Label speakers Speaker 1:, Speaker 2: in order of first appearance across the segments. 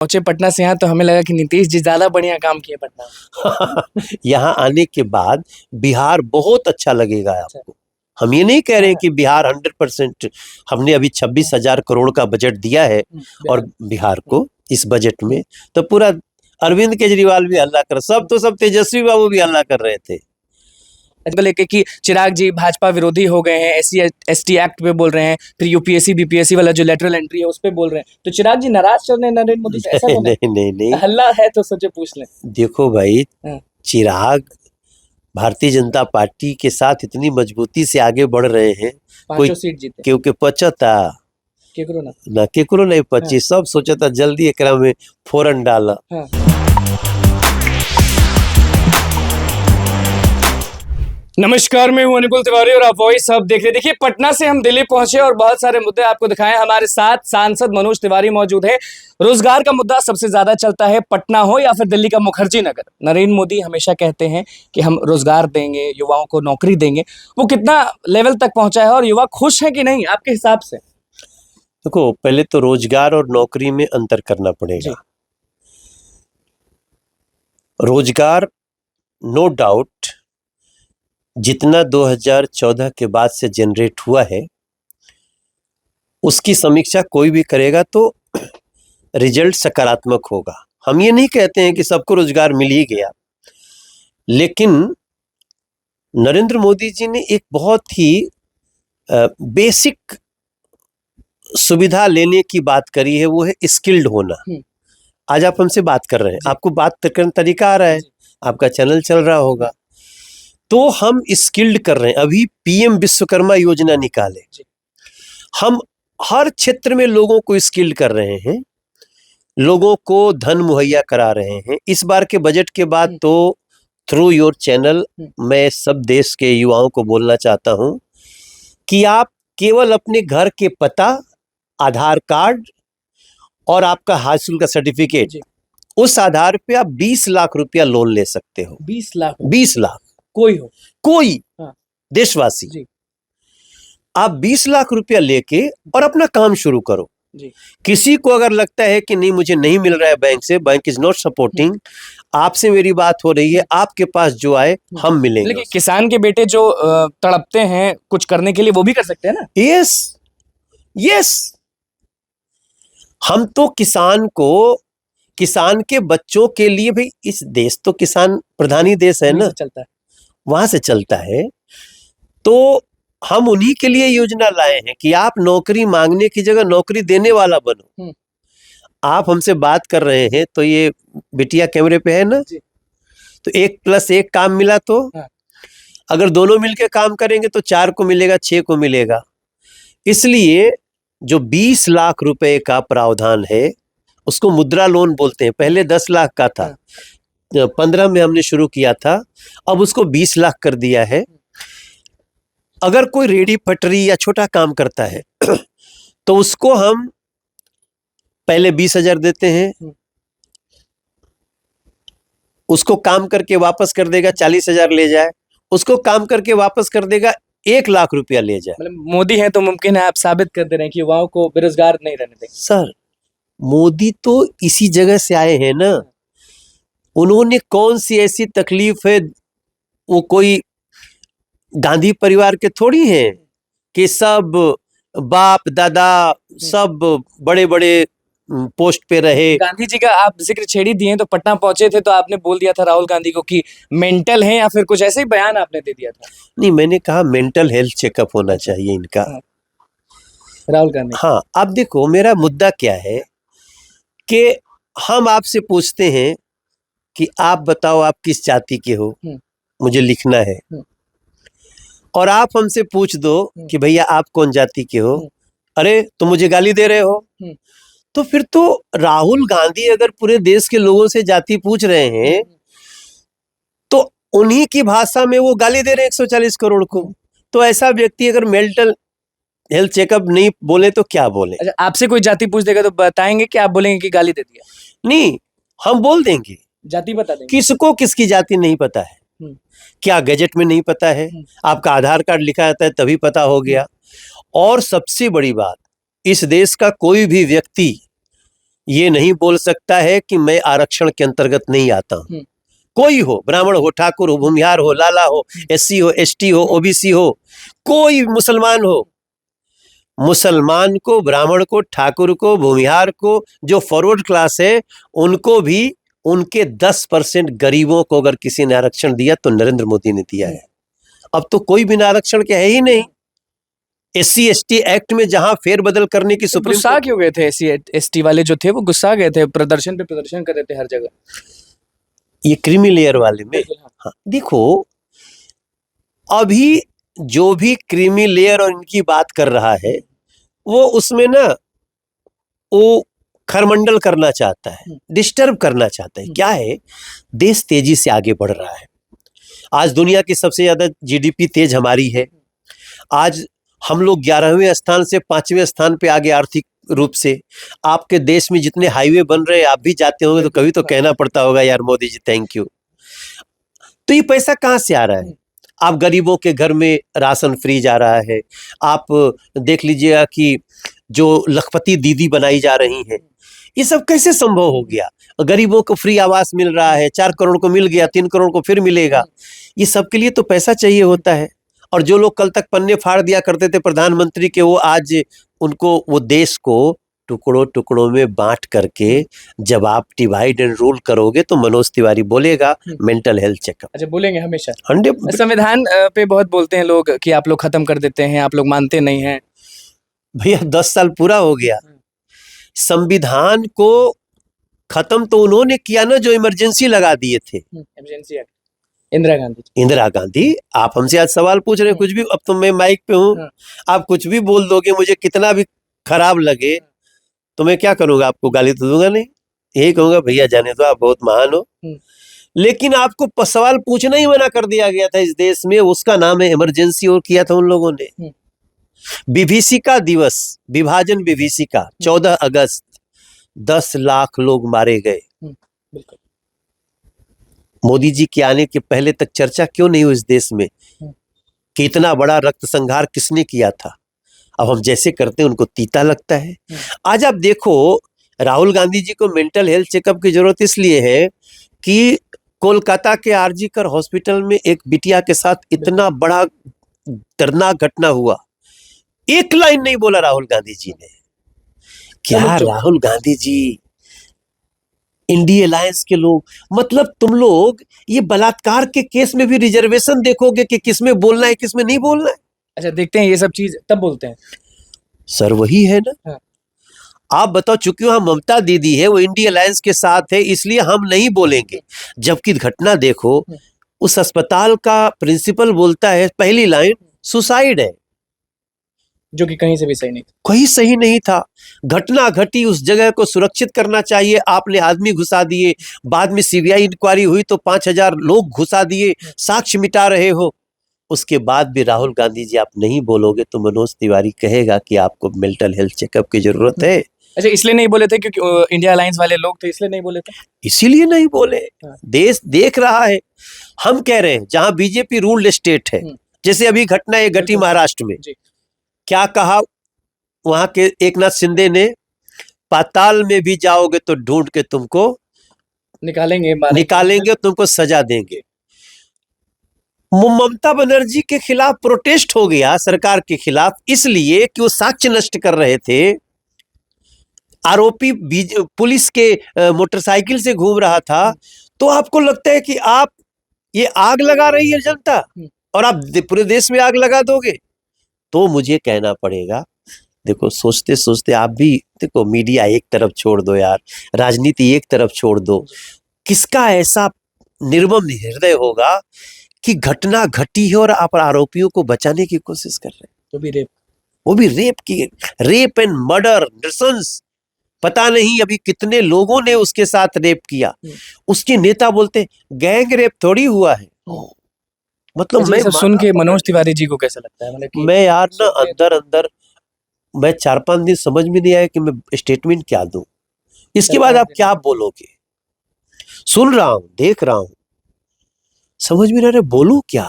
Speaker 1: पहुंचे पटना से यहाँ तो हमें लगा कि नीतीश जी ज्यादा बढ़िया काम किए पटना में।
Speaker 2: यहाँ आने के बाद बिहार बहुत अच्छा लगेगा आपको। हम ये नहीं कह रहे हैं कि बिहार 100%, हमने अभी 26,000 करोड़ का बजट दिया है और बिहार को इस बजट में, तो पूरा अरविंद केजरीवाल भी हल्ला कर, सब तेजस्वी बाबू भी हल्ला कर रहे थे
Speaker 1: लेके कि चिराग जी भाजपा विरोधी हो गए हैं, SC/ST एक्ट पे बोल रहे हैं, फिर यूपीएससी बीपीएससी वाला जो लेटरल एंट्री है उस पे बोल रहे हैं, तो चिराग जी नाराज चल रहे हैं नरेंद्र मोदी से, ऐसा तो
Speaker 2: नहीं
Speaker 1: हल्ला है तो सोचे पूछ लें।
Speaker 2: देखो भाई, चिराग भारतीय जनता पार्टी के साथ इतनी मजबूती से आगे बढ़ रहे हैं,
Speaker 1: 5 सीट जीते
Speaker 2: क्योंकि पचता केकरो नहीं पची, सब सोचा था जल्दी एकरा में फोरन डाला।
Speaker 1: नमस्कार, मैं हूं अनुकुल तिवारी और आप वॉइस अब देख रहे। देखिए, पटना से हम दिल्ली पहुंचे और बहुत सारे मुद्दे आपको दिखाएं। हमारे साथ सांसद मनोज तिवारी मौजूद है। रोजगार का मुद्दा सबसे ज्यादा चलता है, पटना हो या फिर दिल्ली का मुखर्जी नगर। नरेंद्र मोदी हमेशा कहते हैं कि हम रोजगार देंगे, युवाओं को नौकरी देंगे। वो कितना लेवल तक पहुंचा है और युवा खुश है कि नहीं आपके हिसाब से?
Speaker 2: देखो, पहले तो रोजगार और नौकरी में अंतर करना पड़ेगा। रोजगार नो डाउट जितना 2014 के बाद से जनरेट हुआ है, उसकी समीक्षा कोई भी करेगा तो रिजल्ट सकारात्मक होगा। हम ये नहीं कहते हैं कि सबको रोजगार मिल ही गया, लेकिन नरेंद्र मोदी जी ने एक बहुत ही बेसिक सुविधा लेने की बात करी है, वो है स्किल्ड होना। आज आप हमसे बात कर रहे हैं, आपको बात करने का तरीका आ रहा है, आपका चैनल चल रहा होगा, तो हम स्किल्ड कर रहे हैं। अभी पीएम विश्वकर्मा योजना निकाले, हम हर क्षेत्र में लोगों को स्किल्ड कर रहे हैं, लोगों को धन मुहैया करा रहे हैं। इस बार के बजट के बाद तो थ्रू योर चैनल मैं सब देश के युवाओं को बोलना चाहता हूं कि आप केवल अपने घर के पता, आधार कार्ड और आपका हाई स्कूल का सर्टिफिकेट, उस आधार पे आप 20 लाख रुपया लोन ले सकते हो।
Speaker 1: 20 लाख?
Speaker 2: 20 लाख कोई देशवासी, आप 20 लाख रुपया लेके और अपना काम शुरू करो। किसी को अगर लगता है कि नहीं मुझे नहीं मिल रहा है बैंक से, बैंक इज नॉट सपोर्टिंग, आपसे मेरी बात हो रही है, आपके पास जो आए हम मिलेंगे।
Speaker 1: लेकिन किसान के बेटे जो तड़पते हैं कुछ करने के लिए, वो भी कर सकते हैं ना?
Speaker 2: यस, हम तो किसान के बच्चों के लिए, भाई इस देश तो किसान प्रधानी देश है ना,
Speaker 1: चलता है,
Speaker 2: वहां से चलता है, तो हम उन्हीं के लिए योजना लाए हैं कि आप नौकरी मांगने की जगह नौकरी देने वाला बनो। आप हमसे बात कर रहे हैं तो ये बिटिया कैमरे पे है ना, तो 1+1 काम मिला, तो अगर दोनों मिलके काम करेंगे तो 4 को मिलेगा, 6 को मिलेगा। इसलिए जो 20 लाख रुपए का प्रावधान है उसको मुद्रा लोन बोलते हैं। पहले 10 लाख का था, 15 में हमने शुरू किया था, अब उसको 20 लाख कर दिया है। अगर कोई रेडी पटरी या छोटा काम करता है तो उसको हम पहले 20,000 देते हैं, उसको काम करके वापस कर देगा 40,000 ले जाए, उसको काम करके वापस कर देगा 1 लाख रुपया ले जाए।
Speaker 1: मतलब मोदी है तो मुमकिन है आप साबित कर दे रहे हैं कि युवाओं को बेरोजगार नहीं रहने देंगे।
Speaker 2: सर, मोदी तो इसी जगह से आए हैं ना, उन्होंने कौन सी ऐसी तकलीफ है, वो कोई गांधी परिवार के थोड़ी हैं कि सब बाप दादा सब बड़े बड़े पोस्ट पे रहे।
Speaker 1: गांधी जी का आप जिक्र छेड़ी दिए, तो पटना पहुंचे थे तो आपने बोल दिया था राहुल गांधी को कि मेंटल है, या फिर कुछ ऐसे ही बयान आपने दे दिया था?
Speaker 2: नहीं, मैंने कहा मेंटल हेल्थ चेकअप होना चाहिए इनका।
Speaker 1: राहुल गांधी।
Speaker 2: हाँ, अब देखो मेरा मुद्दा क्या है कि हम आपसे पूछते हैं कि आप बताओ आप किस जाति के हो, मुझे लिखना है, और आप हमसे पूछ दो कि भैया आप कौन जाति के हो, अरे तो मुझे गाली दे रहे हो। तो फिर तो राहुल गांधी अगर पूरे देश के लोगों से जाति पूछ रहे हैं तो उन्हीं की भाषा में वो गाली दे रहे हैं 140 करोड़ को। तो ऐसा व्यक्ति अगर मेंटल हेल्थ चेकअप नहीं बोले तो क्या बोले?
Speaker 1: अच्छा, आपसे कोई जाति पूछ देगा तो बताएंगे कि आप बोलेंगे कि गाली दे दिया?
Speaker 2: नहीं, हम बोल देंगे,
Speaker 1: जाति बता देंगे।
Speaker 2: किसको किसकी जाति नहीं पता है, क्या गैजेट में नहीं पता है? आपका आधार कार्ड लिखा जाता है तभी पता हो गया। और सबसे बड़ी बात, इस देश का कोई भी व्यक्ति ये नहीं बोल सकता है कि मैं आरक्षण के अंतर्गत नहीं आता हूं। कोई हो, ब्राह्मण हो, ठाकुर हो, भूमिहार हो, लाला हो, एससी हो, एसटी हो, ओबीसी हो, कोई मुसलमान हो, मुसलमान को, ब्राह्मण को, ठाकुर को, भूमिहार को, जो फॉरवर्ड क्लास है उनको भी, उनके 10% गरीबों को अगर किसी ने आरक्षण दिया तो नरेंद्र मोदी ने दिया है। अब तो कोई बिना आरक्षण के है ही नहीं। एससी एसटी एक्ट में जहां फेरबदल करने की सुप्रीम
Speaker 1: गुस्सा क्यों गए थे एससी एसटी वाले जो थे, वो गुस्सा गए थे, प्रदर्शन पे प्रदर्शन कर रहे थे हर जगह।
Speaker 2: ये क्रीमी लेयर वाले में, हाँ, देखो अभी जो भी क्रीमी लेयर और इनकी बात कर रहा है वो उसमें ना वो खरमंडल करना चाहता है, डिस्टर्ब करना चाहता है। क्या है, देश तेजी से आगे बढ़ रहा है। आज दुनिया की सबसे ज्यादा जीडीपी तेज हमारी है। आज हम लोग 11वें स्थान से 5वें स्थान पे आगे आर्थिक रूप से। आपके देश में जितने हाईवे बन रहे हैं आप भी जाते होंगे तो कभी तो कहना पड़ता होगा यार मोदी जी थैंक यू। तो ये पैसा कहाँ से आ रहा है? आप गरीबों के घर में राशन फ्री जा रहा है। आप देख लीजिएगा कि जो लखपति दीदी बनाई जा रही हैं, ये सब कैसे संभव हो गया? गरीबों को फ्री आवास मिल रहा है, 4 करोड़ को मिल गया, 3 करोड़ को फिर मिलेगा। ये सब के लिए तो पैसा चाहिए होता है। और जो लोग कल तक पन्ने फाड़ दिया करते थे प्रधानमंत्री के, वो आज उनको, वो देश को टुकड़ों टुकड़ों में बांट करके जब आप डिवाइड एंड रूल करोगे तो मनोज तिवारी बोलेगा मेंटल हेल्थ चेकअप।
Speaker 1: अच्छा, बोलेंगे हमेशा।
Speaker 2: 100।
Speaker 1: संविधान पे बहुत बोलते हैं लोग कि आप लोग खत्म कर देते हैं, आप लोग मानते नहीं हैं।
Speaker 2: भैया 10 साल पूरा हो गया। संविधान को खत्म तो उन्होंने किया ना जो इमरजेंसी लगा दिए थे।
Speaker 1: Emergency act, Indira Gandhi.
Speaker 2: इंदिरा गांधी, आप हमसे आज सवाल पूछ रहे हैं कुछ भी, अब तो मैं माइक पे हूँ, आप कुछ भी बोल दोगे, मुझे कितना भी खराब लगे तो मैं क्या करूंगा? आपको गाली तो दूंगा नहीं, यही कहूंगा भैया जाने दो, आप बहुत महान हो। लेकिन आपको सवाल पूछना ही मना कर दिया गया था इस देश में, उसका नाम है इमरजेंसी, और किया था उन लोगों ने। विभीषिका दिवस, विभाजन विभीषिका, 14 अगस्त 10 लाख लोग मारे गए। मोदी जी के आने के पहले तक चर्चा क्यों नहीं हुई इस देश में कि इतना बड़ा रक्त संहार किसने किया था? अब हम जैसे करते हैं उनको तीता लगता है। आज आप देखो, राहुल गांधी जी को मेंटल हेल्थ चेकअप की जरूरत इसलिए है कि कोलकाता के आरजीकर हॉस्पिटल में एक बिटिया के साथ इतना बड़ा दर्दनाक घटना हुआ, एक लाइन नहीं बोला राहुल गांधी जी ने। क्या राहुल गांधी जी, इंडिया अलायंस के लोग, मतलब तुम लोग ये बलात्कार के केस में भी रिजर्वेशन देखोगे कि किसमें बोलना है किसमें नहीं बोलना है।
Speaker 1: अच्छा, देखते हैं ये सब चीज तब बोलते हैं।
Speaker 2: सर वही है ना। आप बताओ, चूंकि वहां ममता दीदी है, वो इंडिया अलायंस के साथ है, इसलिए हम नहीं बोलेंगे। जबकि घटना देखो, उस अस्पताल का प्रिंसिपल बोलता है पहली लाइन सुसाइड है,
Speaker 1: जो कि कहीं से भी सही नहीं था।
Speaker 2: कहीं सही नहीं था। घटना घटी, उस जगह को सुरक्षित करना चाहिए, आपने आदमी घुसा दिए। बाद में सीबीआई इंक्वायरी हुई तो 5000 लोग घुसा दिए, साक्ष्य मिटा रहे हो। उसके बाद भी राहुल गांधी जी आप नहीं बोलोगे तो मनोज तिवारी कहेगा कि आपको मेंटल हेल्थ चेकअप की जरूरत है।
Speaker 1: अच्छा, इसलिए नहीं बोले थे क्योंकि इंडिया अलायंस वाले लोग थे, इसलिए नहीं बोले थे?
Speaker 2: इसीलिए नहीं बोले। देश देख रहा है। हम कह रहे हैं जहां बीजेपी रूल्ड स्टेट है, जैसे अभी घटना ये घटी महाराष्ट्र में, क्या कहा वहां के एकनाथ शिंदे ने? पाताल में भी जाओगे तो ढूंढ के तुमको निकालेंगे, तुमको सजा देंगे। ममता बनर्जी के खिलाफ प्रोटेस्ट हो गया, सरकार के खिलाफ, इसलिए कि वो साक्ष्य नष्ट कर रहे थे। आरोपी पुलिस के मोटरसाइकिल से घूम रहा था। तो आपको लगता है कि आप ये आग लगा रही है जनता और आप पूरे देश में आग लगा दोगे? तो मुझे कहना पड़ेगा, देखो सोचते सोचते आप भी देखो, मीडिया एक तरफ छोड़ दो यार, राजनीति एक तरफ छोड़ दो, किसका ऐसा निर्मम हृदय होगा कि घटना घटी है और आप आरोपियों को बचाने की कोशिश कर रहे हैं? वो भी रेप की, रेप एंड मर्डर, नृशंस। पता नहीं अभी कितने लोगों ने उसके साथ रेप किया। उसके नेता बोलते गैंग रेप थोड़ी हुआ है। मतलब मैं
Speaker 1: सुन के मनोज तिवारी जी को कैसा लगता है? मतलब
Speaker 2: मैं यार ना अंदर अंदर मैं 4-5 दिन समझ में नहीं आया कि मैं स्टेटमेंट क्या दूं। इसके बाद आप क्या बोलोगे? सुन रहा हूं, देख रहा हूं, समझ में नहीं आ रहा बोलूं क्या।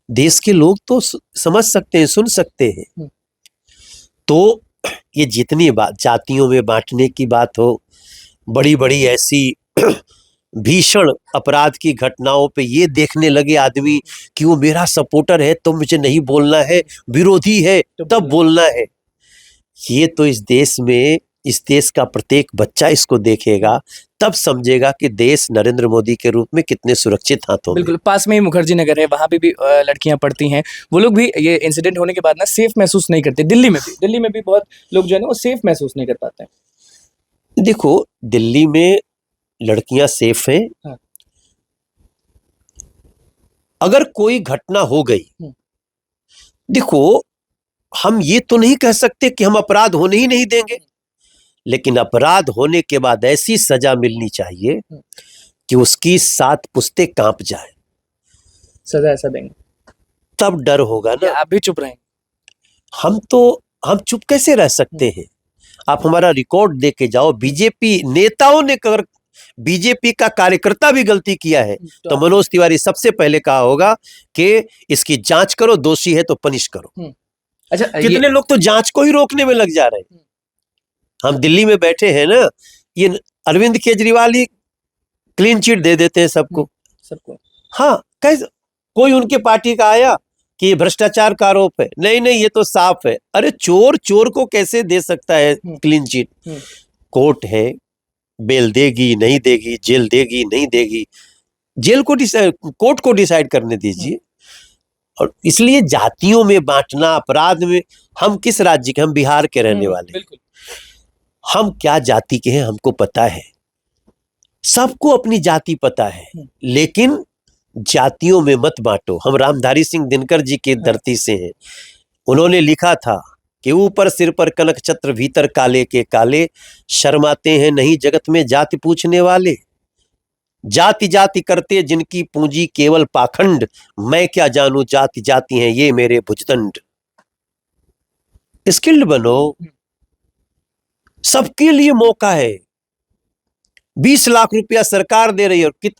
Speaker 2: देश के लोग तो समझ सकते हैं, सुन सकते हैं। तो ये जितनी बात जातियों में बांटने की बात हो, बड़ी बड़ी ऐसी भीषण अपराध की घटनाओं पे ये देखने लगे आदमी कि वो मेरा सपोर्टर है तो मुझे नहीं बोलना है, विरोधी है तब बोलना है। ये तो इस देश में, इस देश का प्रत्येक बच्चा इसको देखेगा, तब समझेगा कि देश नरेंद्र मोदी के रूप में कितने सुरक्षित हाथों में।
Speaker 1: बिल्कुल, पास में ही मुखर्जी नगर है, वहाँ पे भी लड़कियां पढ़ती हैं। वो लोग भी ये इंसिडेंट होने के बाद ना सेफ महसूस नहीं करते। दिल्ली में भी बहुत लोग जो है ना वो सेफ महसूस नहीं कर पाते हैं।
Speaker 2: देखो, दिल्ली में लड़कियां सेफ हैं।
Speaker 1: हाँ।
Speaker 2: अगर कोई घटना हो गई, देखो हम ये तो नहीं कह सकते कि हम अपराध होने ही नहीं देंगे, लेकिन अपराध होने के बाद ऐसी सजा मिलनी चाहिए कि उसकी 7 पुश्तें कांप जाए।
Speaker 1: सजा ऐसा देंगे
Speaker 2: तब डर होगा ना।
Speaker 1: आप भी चुप रहें।
Speaker 2: हम चुप कैसे रह सकते हैं? आप हमारा रिकॉर्ड देके जाओ, बीजेपी नेताओं ने अगर बीजेपी का कार्यकर्ता भी गलती किया है तो मनोज तिवारी सबसे पहले कहा होगा कि इसकी जांच करो, दोषी है तो पनिश करो।
Speaker 1: अच्छा,
Speaker 2: कितने लोग तो जांच को ही रोकने में लग जा रहे हैं। हम दिल्ली में बैठे हैं ना, ये अरविंद केजरीवाल ही क्लीन चिट दे देते हैं सबको। हाँ, कैसे कोई उनके पार्टी का आया कि ये भ्रष्टाचार का आरोप है, नहीं ये तो साफ है। अरे चोर को कैसे दे सकता है क्लीन चिट? कोर्ट है, बेल देगी नहीं देगी, जेल देगी नहीं देगी, जेल को कोर्ट को डिसाइड करने दीजिए। और इसलिए जातियों में बांटना, अपराध में, हम किस राज्य के? हम बिहार के रहने वाले। हम क्या जाति के हैं हमको पता है, सबको अपनी जाति पता है, लेकिन जातियों में मत बांटो। हम रामधारी सिंह दिनकर जी की धरती से हैं। उन्होंने लिखा था कि ऊपर सिर पर कनक छत्र, भीतर काले के काले, शर्माते हैं नहीं जगत में जाति पूछने वाले। जाति जाति करते जिनकी पूंजी केवल पाखंड, मैं क्या जानू जाति जाति हैं ये मेरे भुजदंड। स्किल्ड बनो, सबके लिए मौका है। 20 लाख रुपया सरकार दे रही है, और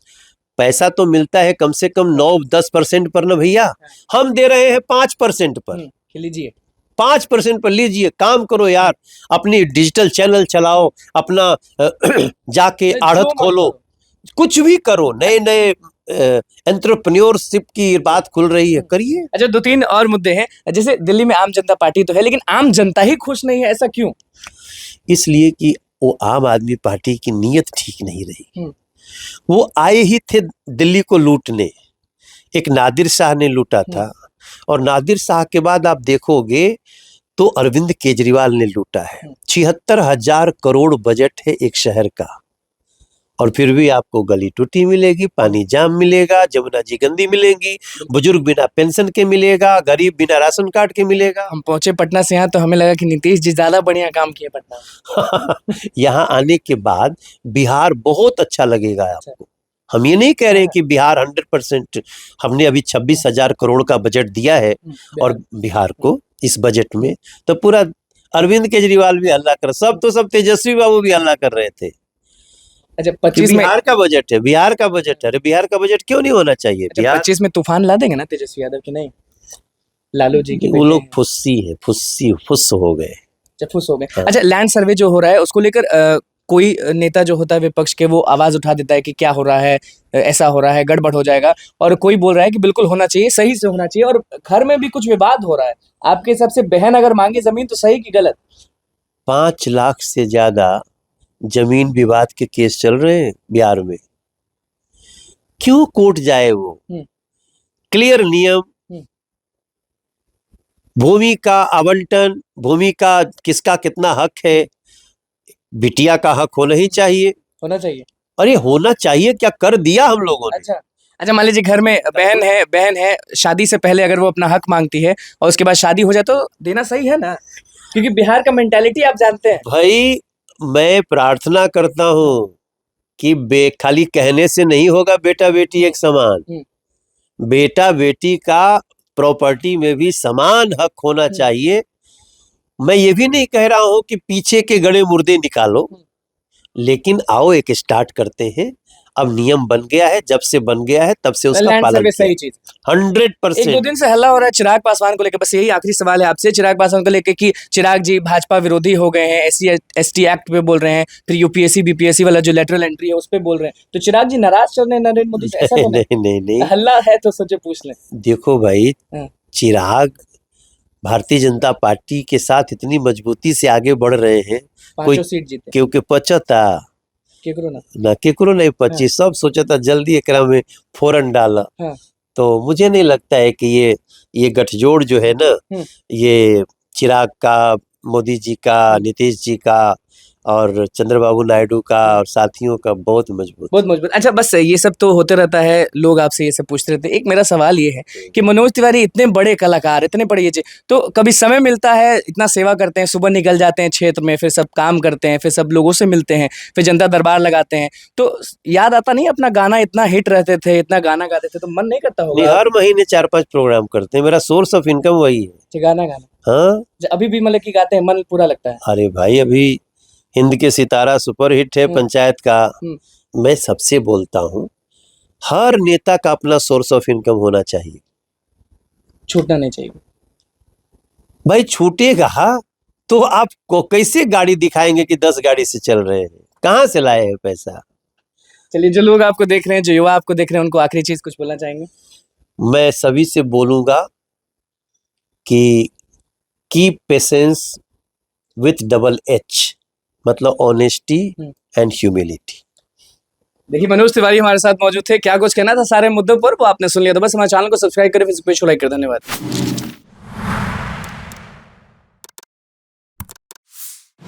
Speaker 2: पैसा तो मिलता है कम से कम 9-10% पर ना भैया, हम दे रहे हैं 5% पर।
Speaker 1: लीजिए
Speaker 2: 5% पर लीजिए, काम करो यार, अपनी डिजिटल चैनल चलाओ, अपना जाके आढ़त खोलो, कुछ भी करो। नए एंटरप्रेन्योरशिप की बात खुल रही है, करिए।
Speaker 1: अच्छा, 2-3 और मुद्दे हैं। जैसे दिल्ली में आम जनता पार्टी तो है, लेकिन आम जनता ही खुश नहीं है, ऐसा क्यों?
Speaker 2: इसलिए कि वो आम आदमी पार्टी की नीयत ठीक नहीं रही। वो आए ही थे दिल्ली को लूटने। एक नादिर शाह ने लूटा था, और नादिर शाह के बाद आप देखोगे तो अरविंद केजरीवाल ने लूटा है। 76,000 करोड़ बजट है एक शहर का, और फिर भी आपको गली टूटी मिलेगी, पानी जाम मिलेगा, जमुना जी गंदी मिलेंगी, बुजुर्ग बिना पेंशन के मिलेगा, गरीब बिना राशन कार्ड के मिलेगा।
Speaker 1: हम पहुंचे पटना से यहाँ तो हमें लगा कि नीतीश जी ज्यादा बढ़िया काम किए पटना।
Speaker 2: यहाँ आने के बाद बिहार बहुत अच्छा लगेगा आपको। हम ये नहीं कह रहे हैं कि बिहार 100%, हमने अभी 26,000 करोड़ का बजट दिया है और बिहार को इस बजट में, तो पूरा अरविंद केजरीवाल भी हल्ला कर, सब तेजस्वी बाबू भी हल्ला कर रहे थे।
Speaker 1: अच्छा, 25 में
Speaker 2: बिहार का बजट है, बिहार का बजट है। अरे बिहार का बजट क्यों नहीं होना चाहिए?
Speaker 1: अच्छा, 25 में तूफान ला देंगे ना तेजस्वी यादव की? नहीं, लालू जी की
Speaker 2: वो लोग फुस्सी है, फुस हो गए,
Speaker 1: फुस हो गए। अच्छा, लैंड सर्वे जो हो रहा है उसको लेकर कोई नेता जो होता है विपक्ष के, वो आवाज उठा देता है कि क्या हो रहा है, ऐसा हो रहा है, गड़बड़ हो जाएगा, और कोई बोल रहा है कि बिल्कुल होना चाहिए, सही से होना चाहिए, और घर में भी कुछ विवाद हो रहा है। आपके हिसाब से बहन अगर मांगे जमीन तो सही कि गलत?
Speaker 2: 5 लाख से ज्यादा जमीन विवाद के केस चल रहे हैं बिहार में। क्यों कोर्ट जाए? वो क्लियर नियम, भूमि का आवंटन, भूमि का किसका कितना हक है, बिटिया का हक होना ही चाहिए।
Speaker 1: होना चाहिए।
Speaker 2: अरे होना चाहिए, क्या कर दिया हम लोगों ने?
Speaker 1: अच्छा, मान लीजिए घर में बहन है, शादी से पहले अगर वो अपना हक मांगती है और उसके बाद शादी हो जाए तो देना सही है ना? क्योंकि बिहार का मेंटालिटी आप जानते हैं।
Speaker 2: भाई, मैं प्रार्थना करता हूँ कि खाली कहने से नहीं होगा बेटा बेटी एक समान। बेटा बेटी का प्रॉपर्टी में भी समान हक होना चाहिए। मैं ये भी नहीं कह रहा हूं कि पीछे के गड़े मुर्दे निकालो, लेकिन आओ एक स्टार्ट करते हैं। अब नियम बन गया है, जब से बन गया है तब से उसका
Speaker 1: लैंड
Speaker 2: पालन
Speaker 1: सर्वे सही चीज।
Speaker 2: 100%।
Speaker 1: एक दो दिन से हल्ला हो रहा है चिराग पासवान को लेकर, बस यही आखिरी सवाल है आपसे चिराग पासवान को लेकर कि चिराग जी भाजपा विरोधी हो गए हैं, SC/ST एक्ट पे बोल रहे हैं, फिर UPSC BPSC वाला जो लेटरल एंट्री है उस पे बोल रहे हैं, तो चिराग जी नाराज चल रहे हैं नरेंद्र मोदी से, ऐसा तो नहीं?
Speaker 2: नहीं
Speaker 1: हल्ला है तो सोचे पूछ लें।
Speaker 2: देखो भाई,
Speaker 1: हाँ।
Speaker 2: चिराग भारतीय जनता पार्टी के साथ इतनी मजबूती से आगे बढ़ रहे हैं, कोई
Speaker 1: 5 सीट जीते
Speaker 2: क्योंकि पचता
Speaker 1: केकरो ना।
Speaker 2: ना केकरो नहीं पची, सब सोचा जल्दी एकरा में फोरन डाला।
Speaker 1: हाँ।
Speaker 2: तो मुझे नहीं लगता है कि ये गठजोड़ जो है ना, ये चिराग का, मोदी जी का, नीतीश जी का और चंद्रबाबू नायडू का और साथियों का बहुत मजबूत।
Speaker 1: अच्छा, बस ये सब तो होते रहता है, लोग आपसे ये सब पूछते रहते हैं। एक मेरा सवाल ये है कि मनोज तिवारी इतने बड़े कलाकार, इतने बड़े ये चीज, तो कभी समय मिलता है, इतना सेवा करते हैं, सुबह निकल जाते हैं क्षेत्र में, फिर सब काम करते हैं, फिर सब लोगों से मिलते हैं, फिर जनता दरबार लगाते हैं, तो याद आता नहीं अपना गाना इतना हिट रहते थे, इतना गाना गाते थे, तो मन नहीं करता होगा?
Speaker 2: हर महीने 4-5 प्रोग्राम करते हैं, मेरा सोर्स ऑफ इनकम वही है,
Speaker 1: गाना।
Speaker 2: हाँ।
Speaker 1: अभी भी मतलब कि गाते हैं, मन पूरा लगता है?
Speaker 2: अरे भाई, अभी हिंद के सितारा सुपर हिट है पंचायत का। मैं सबसे बोलता हूँ, हर नेता का अपना सोर्स ऑफ इनकम होना चाहिए,
Speaker 1: छूटना नहीं चाहिए
Speaker 2: भाई। छूटेगा तो आप को कैसे गाड़ी दिखाएंगे कि 10 गाड़ी से चल रहे हैं, कहाँ से लाए हैं पैसा?
Speaker 1: चलिए, जो लोग आपको देख रहे हैं, जो युवा आपको देख रहे हैं, उनको आखिरी चीज कुछ बोलना चाहेंगे? मैं
Speaker 2: सभी से बोलूंगा कि keep patience with double H, मतलब ऑनेस्टी एंड ह्यूमिलिटी।
Speaker 1: देखिए, मनोज तिवारी हमारे साथ मौजूद थे, क्या कुछ कहना था सारे मुद्दों पर वो आपने सुन लिया, तो बस हमारे चैनल को सब्सक्राइब करें, फेसबुक पे लाइक करें। धन्यवाद।